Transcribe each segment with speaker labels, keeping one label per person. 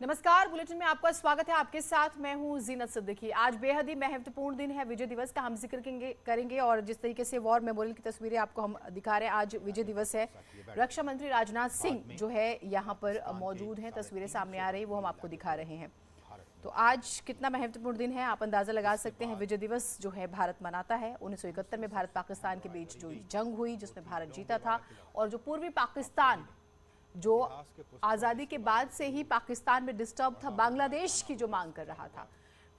Speaker 1: नमस्कार, बुलेटिन में आपका स्वागत है। आपके साथ मैं हूं जीनत सिद्दीकी। आज बेहद ही महत्वपूर्ण दिन है, विजय दिवस का हम जिक्र करेंगे और जिस तरीके से वॉर मेमोरियल की तस्वीरें आपको हम दिखा रहे हैं, आज विजय दिवस है। रक्षा मंत्री राजनाथ सिंह जो है यहाँ पर मौजूद हैं, तस्वीरें सामने आ रही वो हम आपको दिखा रहे हैं। तो आज कितना महत्वपूर्ण दिन है आप अंदाजा लगा सकते हैं। विजय दिवस जो है भारत मनाता है। 1971 में भारत पाकिस्तान के बीच जो जंग हुई जिसमें भारत जीता था और जो पूर्वी पाकिस्तान जो आज़ादी के बाद से ही पाकिस्तान में डिस्टर्ब था, बांग्लादेश की जो मांग कर रहा था,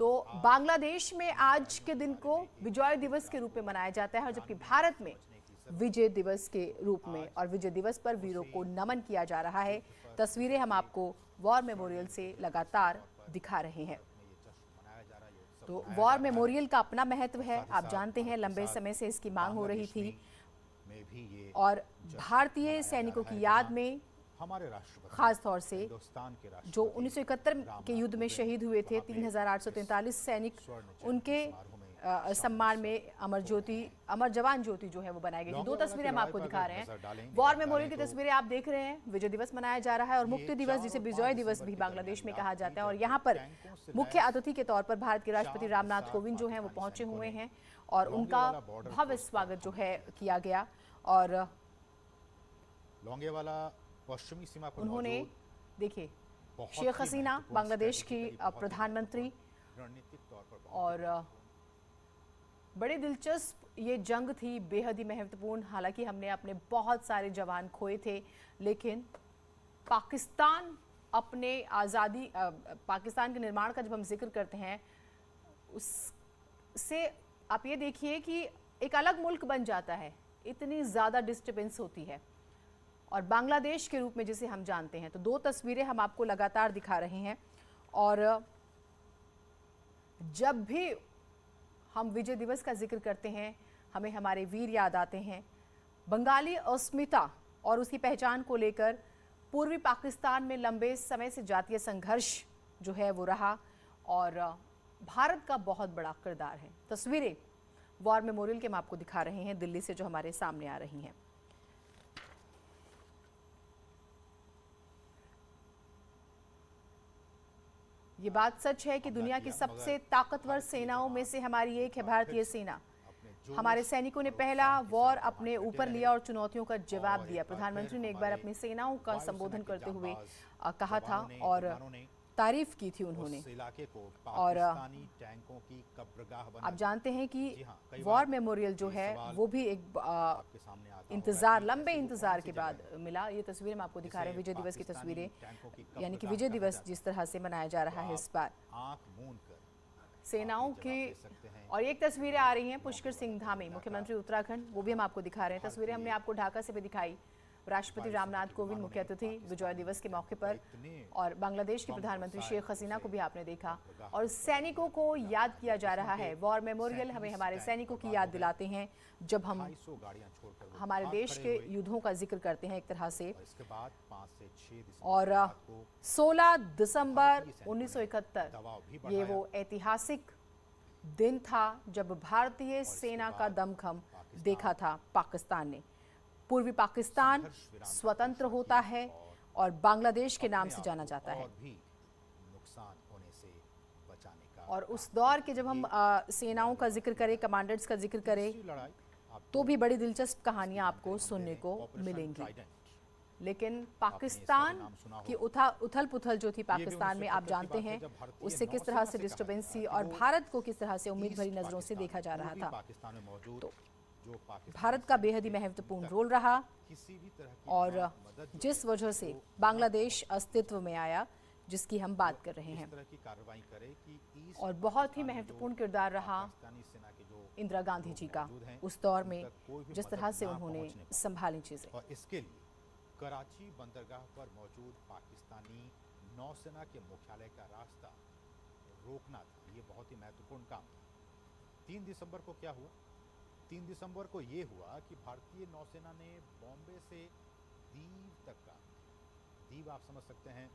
Speaker 1: तो बांग्लादेश में आज के दिन को विजय दिवस के रूप में मनाया जाता है, और जबकि भारत में विजय दिवस के रूप में, और विजय दिवस पर वीरों को नमन किया जा रहा है। तस्वीरें हम आपको वॉर मेमोरियल से लगातार दिखा रहे हैं। तो वॉर मेमोरियल का अपना महत्व है, आप जानते हैं लंबे समय से इसकी मांग हो रही थी और भारतीय सैनिकों की याद में खास तौर से जो 1971 के युद्ध में शहीद हुए थे 3843 सैनिक, उनके सम्मान में अमर जवान ज्योति जो है वो बनाई गई थी। दो तस्वीरें हम आपको दिखा रहे हैं। वॉर मेमोरियल की तस्वीरें आप देख रहे हैं। विजय दिवस मनाया जा रहा है और मुक्ति दिवस, जिसे विजय दिवस भी बांग्लादेश में कहा जाता है, और यहाँ पर मुख्य अतिथि के तौर पर भारत के राष्ट्रपति रामनाथ कोविंद जो हैं वो पहुंचे हुए हैं और उनका भव्य स्वागत जो है किया गया। और
Speaker 2: पश्चिमी सीमा पर
Speaker 1: उन्होंने देखिए शेख हसीना बांग्लादेश की प्रधानमंत्री, और बड़े दिलचस्प ये जंग थी, बेहद ही महत्वपूर्ण। हालांकि हमने अपने बहुत सारे जवान खोए थे, लेकिन पाकिस्तान अपने आज़ादी पाकिस्तान के निर्माण का जब हम जिक्र करते हैं, उससे आप ये देखिए कि एक अलग मुल्क बन जाता है, इतनी ज़्यादा डिस्टर्बेंस होती है, और बांग्लादेश के रूप में जिसे हम जानते हैं। तो दो तस्वीरें हम आपको लगातार दिखा रहे हैं, और जब भी हम विजय दिवस का जिक्र करते हैं हमें हमारे वीर याद आते हैं। बंगाली अस्मिता और उसकी पहचान को लेकर पूर्वी पाकिस्तान में लंबे समय से जातीय संघर्ष जो है वो रहा, और भारत का बहुत बड़ा किरदार है। तस्वीरें वॉर मेमोरियल के हम आपको दिखा रहे हैं दिल्ली से, जो हमारे सामने आ रही हैं। ये बात सच है कि दुनिया की सबसे ताकतवर सेनाओं में से हमारी एक है भारतीय सेना। हमारे सैनिकों ने पहला वॉर अपने ऊपर लिया और चुनौतियों का जवाब दिया। प्रधानमंत्री ने एक बार अपनी सेनाओं का संबोधन करते हुए कहा था और तारीफ की थी उन्होंने। और आप जानते हैं कि वॉर मेमोरियल जो है वो भी एक लंबे इंतजार के बाद मिला। ये तस्वीरें हम आपको दिखा रहे हैं, विजय दिवस की तस्वीरें, यानी कि विजय दिवस जिस तरह से मनाया जा रहा है इस बार सेनाओं के। और एक तस्वीरें आ रही हैं पुष्कर सिंह धामी, मुख्यमंत्री उत्तराखंड, वो भी हम आपको दिखा रहे हैं। तस्वीरें हमने आपको ढाका से भी दिखाई। राष्ट्रपति रामनाथ कोविंद मुख्य अतिथि विजय दिवस के मौके पर, और बांग्लादेश की प्रधानमंत्री शेख हसीना को भी आपने देखा, और सैनिकों को याद किया जा रहा है। वॉर मेमोरियल हमें हमारे सैनिकों की याद दिलाते हैं जब हम हमारे देश के युद्धों का जिक्र करते हैं एक तरह से। और 16 दिसंबर 1971 ये वो ऐतिहासिक दिन था जब भारतीय सेना का दमखम देखा था पाकिस्तान ने। पूर्वी पाकिस्तान स्वतंत्र होता है और बांग्लादेश के नाम से जाना जाता है। और उस दौर के जब हम सेनाओं का जिक्र करें, कमांडर्स का जिक्र करें, तो भी बड़ी दिलचस्प कहानियां आपको सुनने को मिलेंगी। लेकिन पाकिस्तान की उथल पुथल जो थी पाकिस्तान में, आप जानते हैं उससे किस तरह से डिस्टर्बेंस थी और भारत को किस तरह से उम्मीद भरी नजरों से देखा जा रहा था। तो भारत का बेहद ही महत्वपूर्ण रोल रहा, और जिस वजह से बांग्लादेश अस्तित्व में आया जिसकी हम बात कर रहे हैं। और बहुत ही महत्वपूर्ण किरदार रहा इंदिरा गांधी जी का उस दौर में, जिस तरह से उन्होंने संभाली चीजें।
Speaker 2: और इसके लिए कराची बंदरगाह पर मौजूद पाकिस्तानी नौसेना के मुख्यालय का रास्ता रोकना था। ये बहुत ही महत्वपूर्ण काम था। 3 दिसंबर को क्या हुआ? 3 दिसंबर को ये हुआ कि भारतीय नौसेना ने बॉम्बे से दीव तक का, दीव आप समझ सकते हैं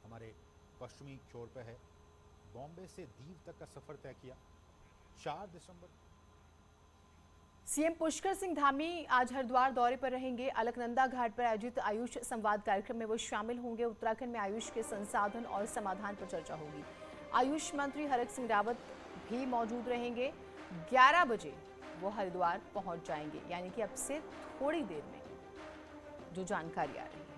Speaker 2: हमारे पश्चिमी छोर पे है, बॉम्बे से दीव तक का सफर तय किया। 4 दिसंबर
Speaker 1: सीएम पुष्कर सिंह धामी आज हरिद्वार दौरे पर रहेंगे। अलकनंदा घाट पर आयोजित आयुष संवाद कार्यक्रम में वो शामिल होंगे। उत्तराखंड में आयुष के संसाधन और समाधान पर चर्चा होगी। आयुष मंत्री हरक सिंह रावत भी मौजूद रहेंगे। 11 बजे वो हरिद्वार पहुंच जाएंगे, यानी कि अब से थोड़ी देर में जो जानकारी आ रही है।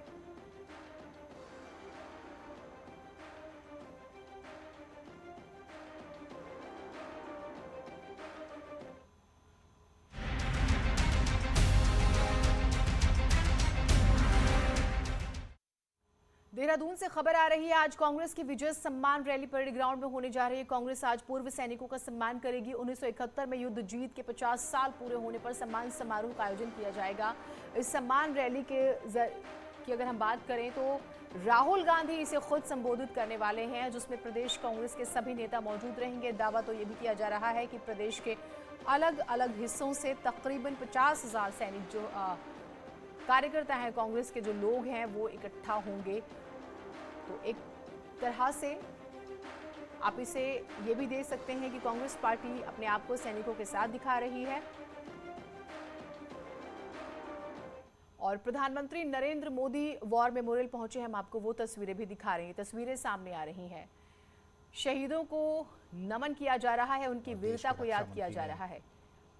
Speaker 1: देहरादून से खबर आ रही है, आज कांग्रेस की विजय सम्मान रैली परेड ग्राउंड में होने जा रही है। कांग्रेस आज पूर्व सैनिकों का सम्मान करेगी। 1971 में युद्ध जीत के 50 साल पूरे होने पर सम्मान समारोह का आयोजन किया जाएगा। इस सम्मान रैली की अगर हम बात करें तो राहुल गांधी इसे खुद संबोधित करने वाले हैं, जिसमें प्रदेश कांग्रेस के सभी नेता मौजूद रहेंगे। दावा तो ये भी किया जा रहा है कि प्रदेश के अलग अलग हिस्सों से तकरीबन 50,000 सैनिक जो कार्यकर्ता हैं, कांग्रेस के जो लोग हैं, वो इकट्ठा होंगे। तो एक तरह से आप इसे ये भी देख सकते हैं कि कांग्रेस पार्टी अपने आप को सैनिकों के साथ दिखा रही है। और प्रधानमंत्री नरेंद्र मोदी वॉर मेमोरियल पहुंचे हैं, हम आपको वो तस्वीरें भी दिखा रहे हैं। तस्वीरें सामने आ रही हैं, शहीदों को नमन किया जा रहा है, उनकी वीरता को याद किया जा रहा है।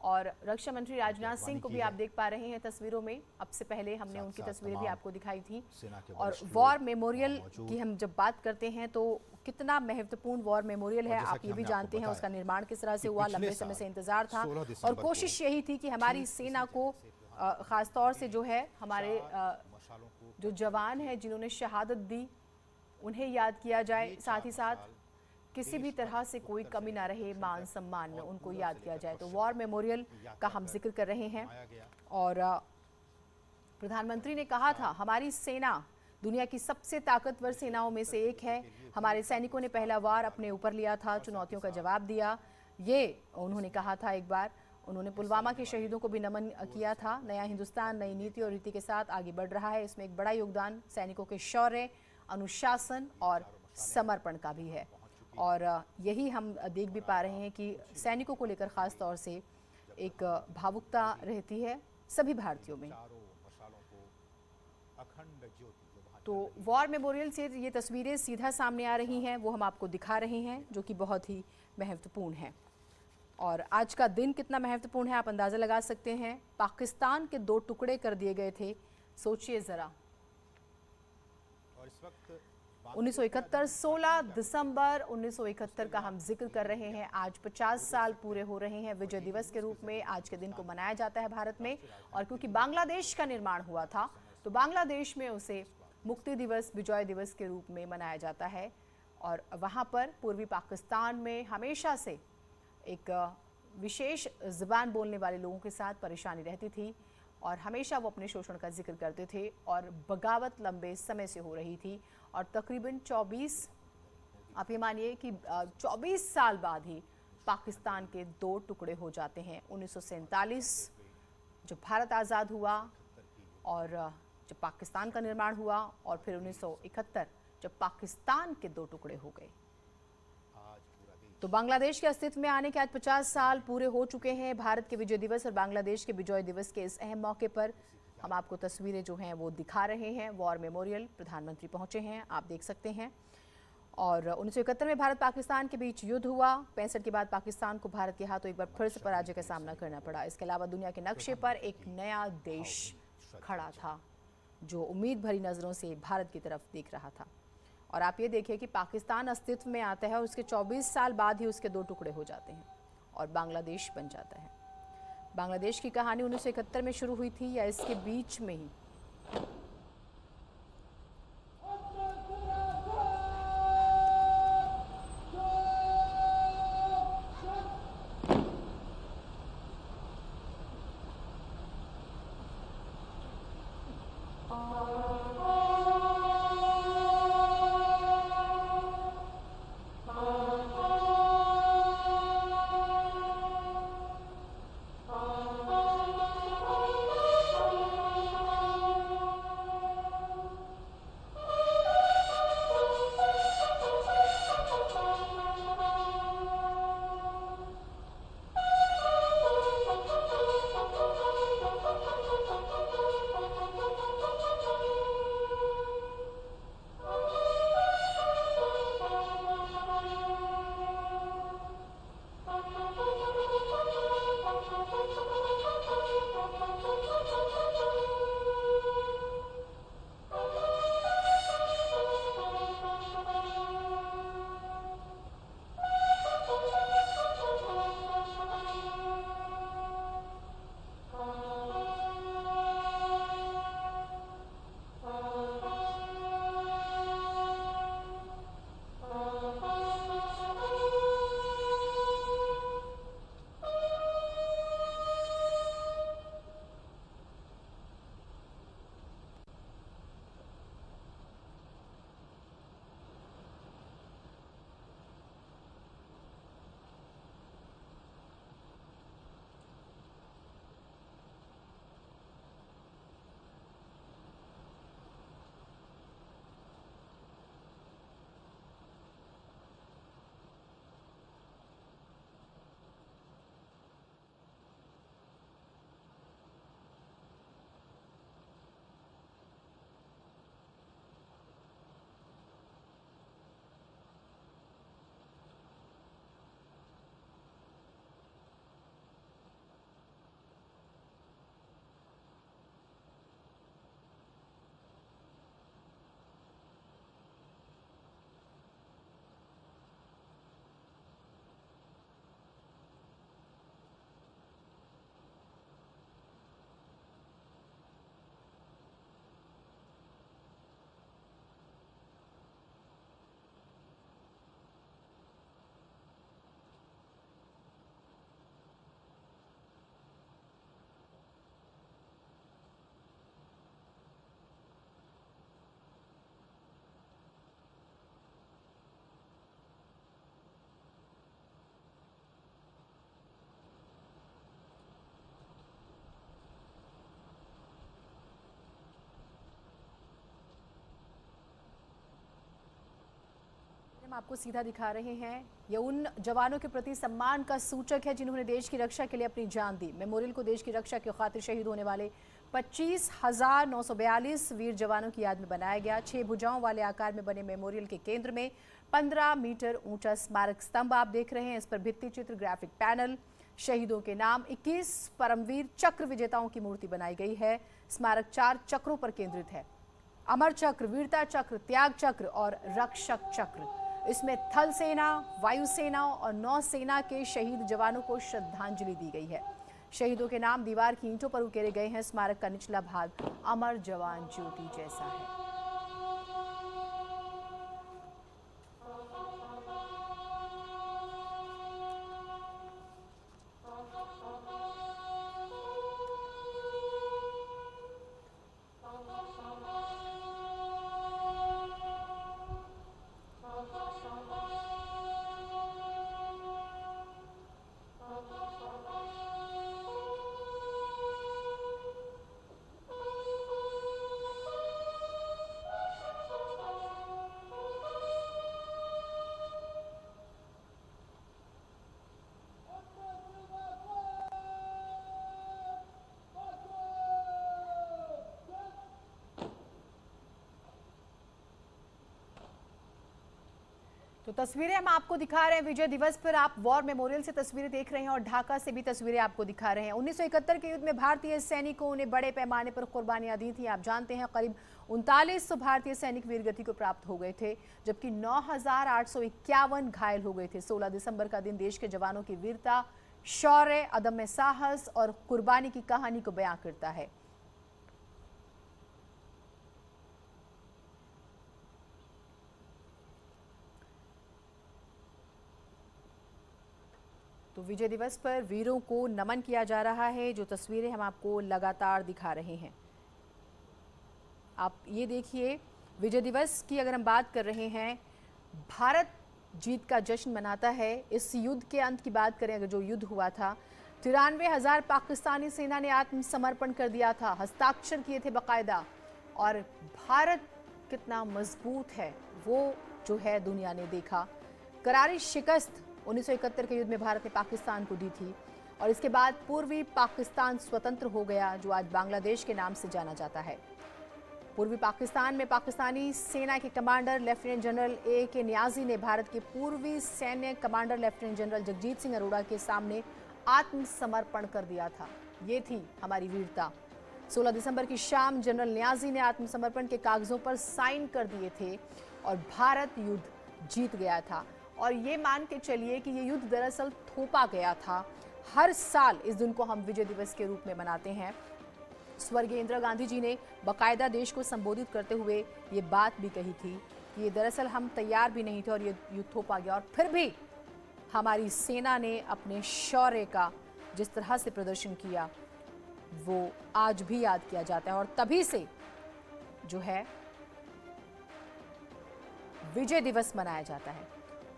Speaker 1: और रक्षा मंत्री राजनाथ सिंह को भी आप देख पा रहे हैं तस्वीरों में। अब से पहले हमने उनकी तस्वीरें भी आपको दिखाई थी। और वॉर मेमोरियल की हम जब बात करते हैं तो कितना महत्वपूर्ण वॉर मेमोरियल है, आप ये भी जानते हैं। उसका निर्माण किस तरह से हुआ, लंबे समय से इंतजार था और कोशिश यही थी कि हमारी सेना को खासतौर से जो है हमारे जो जवान हैं जिन्होंने शहादत दी, उन्हें याद किया जाए। साथ ही साथ किसी भी तरह से कोई कमी ना रहे, मान सम्मान में उनको याद किया जाए। तो वॉर मेमोरियल का हम जिक्र कर रहे हैं। और प्रधानमंत्री ने कहा था, हमारी सेना दुनिया की सबसे ताकतवर सेनाओं में से एक है। हमारे सैनिकों ने पहला वार अपने ऊपर लिया था, चुनौतियों का जवाब दिया, ये उन्होंने कहा था। एक बार उन्होंने पुलवामा के शहीदों को भी नमन किया था। नया हिंदुस्तान नई नीति और रीति के साथ आगे बढ़ रहा है। इसमें एक बड़ा योगदान सैनिकों के शौर्य, अनुशासन और समर्पण का भी है। और यही हम देख भी पा रहे हैं कि सैनिकों को लेकर खास तौर से एक भावुकता रहती है सभी भारतीयों में। तो वॉर मेमोरियल से ये तस्वीरें सीधा सामने आ रही हैं, वो हम आपको दिखा रहे हैं, जो कि बहुत ही महत्वपूर्ण है। और आज का दिन कितना महत्वपूर्ण है आप अंदाज़ा लगा सकते हैं। पाकिस्तान के 2 टुकड़े कर दिए गए थे, सोचिए ज़रा। 1971 16 दिसंबर 1971 का हम जिक्र कर रहे हैं। आज 50 साल पूरे हो रहे हैं। विजय दिवस के रूप में आज के दिन को मनाया जाता है भारत में। और क्योंकि बांग्लादेश का निर्माण हुआ था तो बांग्लादेश में उसे मुक्ति दिवस, विजय दिवस के रूप में मनाया जाता है। और वहाँ पर पूर्वी पाकिस्तान में हमेशा से एक विशेष ज़बान बोलने वाले लोगों के साथ परेशानी रहती थी और हमेशा वो अपने शोषण का जिक्र करते थे। और बगावत लंबे समय से हो रही थी और तकरीबन 24, आप ये मानिए कि 24 साल बाद ही पाकिस्तान के 2 टुकड़े हो जाते हैं। 1947 जब भारत आज़ाद हुआ और जब पाकिस्तान का निर्माण हुआ, और फिर 1971 जब पाकिस्तान के 2 टुकड़े हो गए। तो बांग्लादेश के अस्तित्व में आने के आज 50 साल पूरे हो चुके हैं। भारत के विजय दिवस और बांग्लादेश के विजय दिवस के इस अहम मौके पर हम आपको तस्वीरें जो हैं वो दिखा रहे हैं। वॉर मेमोरियल प्रधानमंत्री पहुंचे हैं, आप देख सकते हैं। और 1971 में भारत पाकिस्तान के बीच युद्ध हुआ। 65 के बाद पाकिस्तान को भारत के हाथों एक बार फिर से पराजय का सामना करना पड़ा। इसके अलावा दुनिया के नक्शे पर एक नया देश खड़ा था जो उम्मीद भरी नज़रों से भारत की तरफ देख रहा था। और आप ये देखिए कि पाकिस्तान अस्तित्व में आता है और उसके 24 साल बाद ही उसके 2 टुकड़े हो जाते हैं और बांग्लादेश बन जाता है। बांग्लादेश की कहानी 1971 में शुरू हुई थी या इसके बीच में ही? हम आपको सीधा दिखा रहे हैं। ये उन जवानों के प्रति सम्मान का सूचक है जिन्होंने देश की रक्षा के लिए अपनी जान दी। मेमोरियल को देश की रक्षा की खातिर शहीद होने वाले 25,942 वीर जवानों की याद में बनाया गया। 6 भुजाओं वाले आकार में बने मेमोरियल के केंद्र में 15 मीटर ऊंचा स्मारक स्तंभ आप देख रहे हैं। इस पर भित्ति चित्र, ग्राफिक पैनल, शहीदों के नाम, 21 परमवीर चक्र विजेताओं की मूर्ति बनाई गई है। स्मारक 4 चक्रों पर केंद्रित है: अमर चक्र, वीरता चक्र, त्याग चक्र और रक्षक चक्र। इसमें थल सेना, वायुसेना और नौसेना के शहीद जवानों को श्रद्धांजलि दी गई है। शहीदों के नाम दीवार की ईंटों पर उकेरे गए हैं। स्मारक का निचला भाग अमर जवान ज्योति जैसा है। तो तस्वीरें हम आपको दिखा रहे हैं विजय दिवस पर। आप वॉर मेमोरियल से तस्वीरें देख रहे हैं और ढाका से भी तस्वीरें आपको दिखा रहे हैं। 1971 के युद्ध में भारतीय सैनिकों ने बड़े पैमाने पर कुर्बानियां दी थी। आप जानते हैं करीब 3900 भारतीय सैनिक वीरगति को प्राप्त हो गए थे, जबकि 9,851 घायल हो गए थे। 16 दिसंबर का दिन देश के जवानों की वीरता, शौर्य, अदम्य साहस और कुर्बानी की कहानी को बयां करता है। तो विजय दिवस पर वीरों को नमन किया जा रहा है। जो तस्वीरें हम आपको लगातार दिखा रहे हैं, आप ये देखिए। विजय दिवस की अगर हम बात कर रहे हैं, भारत जीत का जश्न मनाता है। इस युद्ध के अंत की बात करें, अगर जो युद्ध हुआ था, 93,000 पाकिस्तानी सेना ने आत्मसमर्पण कर दिया था, हस्ताक्षर किए थे बाकायदा। और भारत कितना मजबूत है वो जो है दुनिया ने देखा। करारी शिकस्त 1971 के युद्ध में भारत ने पाकिस्तान को दी थी और इसके बाद पूर्वी पाकिस्तान स्वतंत्र हो गया, जो आज बांग्लादेश के नाम से जाना जाता है। पूर्वी पाकिस्तान में पाकिस्तानी सेना के commander lieutenant general A.K. Niazi ने भारत के पूर्वी सैन्य commander lieutenant general Jagjit Singh Arora के सामने आत्मसमर्पण कर दिया था। ये थी हमारी वीरता। 16 दिसंबर की शाम जनरल नियाजी ने आत्मसमर्पण के कागजों पर साइन कर दिए थे और भारत युद्ध जीत गया था। और ये मान के चलिए कि ये युद्ध दरअसल थोपा गया था। हर साल इस दिन को हम विजय दिवस के रूप में मनाते हैं। स्वर्गीय इंदिरा गांधी जी ने बाकायदा देश को संबोधित करते हुए ये बात भी कही थी कि ये दरअसल हम तैयार भी नहीं थे और ये युद्ध थोपा गया। और फिर भी हमारी सेना ने अपने शौर्य का जिस तरह से प्रदर्शन किया वो आज भी याद किया जाता है। और तभी से जो है विजय दिवस मनाया जाता है।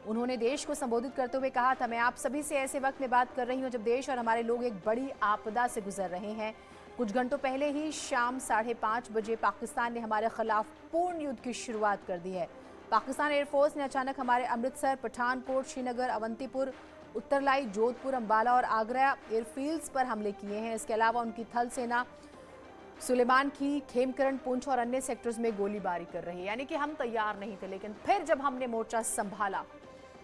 Speaker 1: उन्होंने देश को संबोधित करते हुए कहा था, मैं आप सभी से ऐसे वक्त में बात कर रही हूं जब देश और हमारे लोग एक बड़ी आपदा से गुजर रहे हैं। कुछ घंटों पहले ही शाम 5:30 बजे पाकिस्तान ने हमारे खिलाफ पूर्ण युद्ध की शुरुआत कर दी है। पाकिस्तान एयरफोर्स ने अचानक हमारे अमृतसर, पठानकोट, श्रीनगर, अवंतीपुर, उत्तरलाई, जोधपुर, अंबाला और आगरा एयरफील्ड्स पर हमले किए हैं। इसके अलावा उनकी थल सेना सुलेमान की खेमकरण, पुंछ और अन्य सेक्टर्स में गोलीबारी कर रही है। यानी कि हम तैयार नहीं थे, लेकिन फिर जब हमने मोर्चा संभाला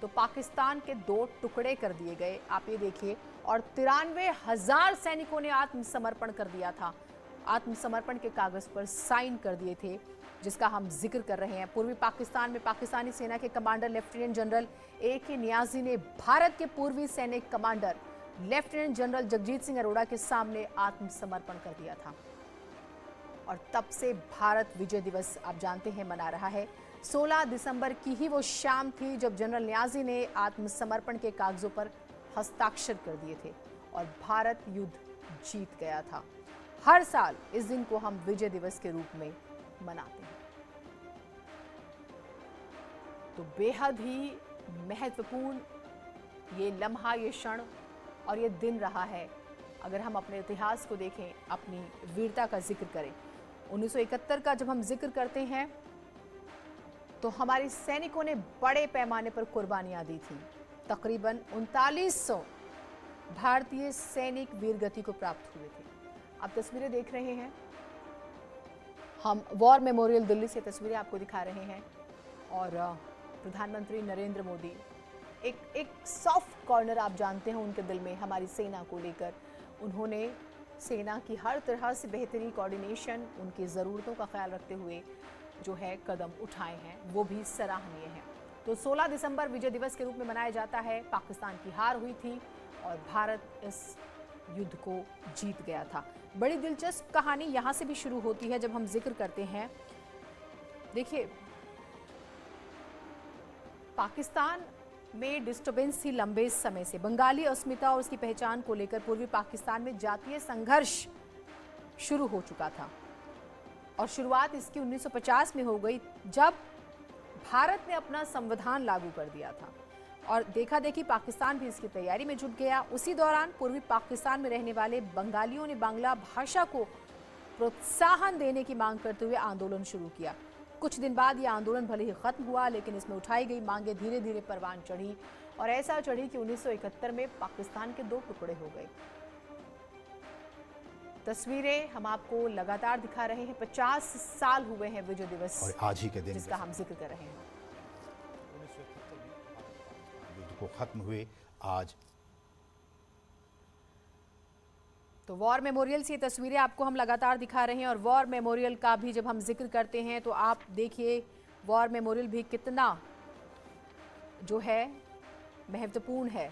Speaker 1: तो पाकिस्तान के 2 टुकड़े कर दिए गए। आप ये देखिए। और 93,000 सैनिकों ने आत्मसमर्पण कर दिया था, आत्मसमर्पण के कागज पर साइन कर दिए थे, जिसका हम जिक्र कर रहे हैं। पूर्वी पाकिस्तान में पाकिस्तानी सेना के commander lieutenant general A.K. Niazi ने भारत के पूर्वी सैनिक commander lieutenant general Jagjit Singh Arora के सामने आत्मसमर्पण कर दिया था। और तब से भारत विजय दिवस आप जानते हैं मना रहा है। 16 दिसंबर की ही वो शाम थी जब जनरल नियाजी ने आत्मसमर्पण के कागजों पर हस्ताक्षर कर दिए थे और भारत युद्ध जीत गया था। हर साल इस दिन को हम विजय दिवस के रूप में मनाते हैं। तो बेहद ही महत्वपूर्ण ये लम्हा, ये क्षण और ये दिन रहा है। अगर हम अपने इतिहास को देखें, अपनी वीरता का जिक्र करें, 1971 का जब हम जिक्र करते हैं तो हमारे सैनिकों ने बड़े पैमाने पर कुर्बानियां दी थी। तकरीबन 3900 भारतीय सैनिक वीरगति को प्राप्त हुए थे। आप तस्वीरें देख रहे हैं, हम वॉर मेमोरियल दिल्ली से तस्वीरें आपको दिखा रहे हैं और प्रधानमंत्री नरेंद्र मोदी एक सॉफ्ट कॉर्नर आप जानते हैं उनके दिल में हमारी सेना को लेकर। उन्होंने सेना की हर तरह से बेहतरीन कोऑर्डिनेशन, उनकी ज़रूरतों का ख्याल रखते हुए जो है कदम उठाए हैं, वो भी सराहनीय है। तो 16 दिसंबर विजय दिवस के रूप में मनाया जाता है। पाकिस्तान की हार हुई थी और भारत इस युद्ध को जीत गया था। बड़ी दिलचस्प कहानी यहाँ से भी शुरू होती है जब हम जिक्र करते हैं। देखिए, पाकिस्तान में डिस्टर्बेंस थी लंबे समय से। बंगाली अस्मिता और उसकी पहचान को लेकर पूर्वी पाकिस्तान में जातीय संघर्ष शुरू हो चुका था और शुरुआत इसकी 1950 में हो गई जब भारत ने अपना संविधान लागू कर दिया था और देखा देखी पाकिस्तान भी इसकी तैयारी में जुट गया। उसी दौरान पूर्वी पाकिस्तान में रहने वाले बंगालियों ने बांग्ला भाषा को प्रोत्साहन देने की मांग करते हुए आंदोलन शुरू किया। कुछ दिन बाद यह आंदोलन भले ही खत्म हुआ, लेकिन इसमें उठाई गई मांगे धीरे धीरे परवान चढ़ी और ऐसा चढ़ी कि 1971 में पाकिस्तान के 2 टुकड़े हो गए। तस्वीरें हम आपको लगातार दिखा रहे हैं। 50 साल हुए हैं विजय दिवस
Speaker 2: और आज ही के दिन
Speaker 1: जिसका हम जिक्र कर रहे हैं।
Speaker 2: 1971 में युद्ध को खत्म हुए आज।
Speaker 1: तो वॉर मेमोरियल से ये तस्वीरें आपको हम लगातार दिखा रहे हैं और वॉर मेमोरियल का भी जब हम जिक्र करते हैं तो आप देखिए वॉर मेमोरियल भी कितना जो है महत्वपूर्ण है।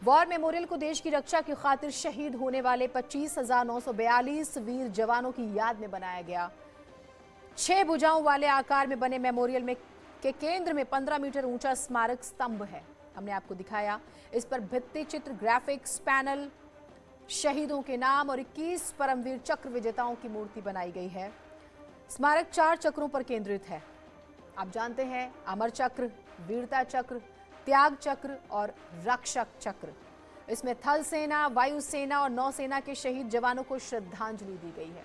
Speaker 1: वॉर मेमोरियल को देश की रक्षा की खातिर शहीद होने वाले 25,942 वीर जवानों की याद में बनाया गया। 6 भुजाओं वाले आकार में बने मेमोरियल में के केंद्र में 15 मीटर ऊंचा स्मारक स्तंभ है। हमने आपको दिखाया। इस पर भित्ति चित्र, ग्राफिक्स, पैनल, शहीदों के नाम और 21 परमवीर चक्र विजेताओं की मूर्ति बनाई गई है। स्मारक 4 चक्रों पर केंद्रित है। आप जानते हैं अमर चक्र, वीरता चक्र, त्याग चक्र और रक्षक चक्र। इसमें थल सेना, वायुसेना और नौसेना के शहीद जवानों को श्रद्धांजलि दी गई है।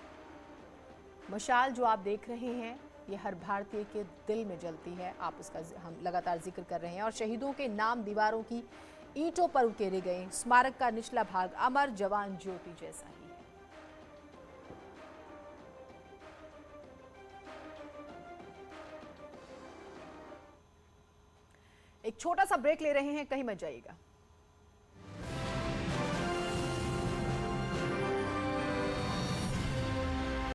Speaker 1: मशाल जो आप देख रहे हैं ये हर भारतीय के दिल में जलती है। आप इसका हम लगातार जिक्र कर रहे हैं और शहीदों के नाम दीवारों की ईंटों पर उकेरे गए। स्मारक का निचला भाग अमर जवान ज्योति जैसा ही है। एक छोटा सा ब्रेक ले रहे हैं, कहीं मत जाइएगा।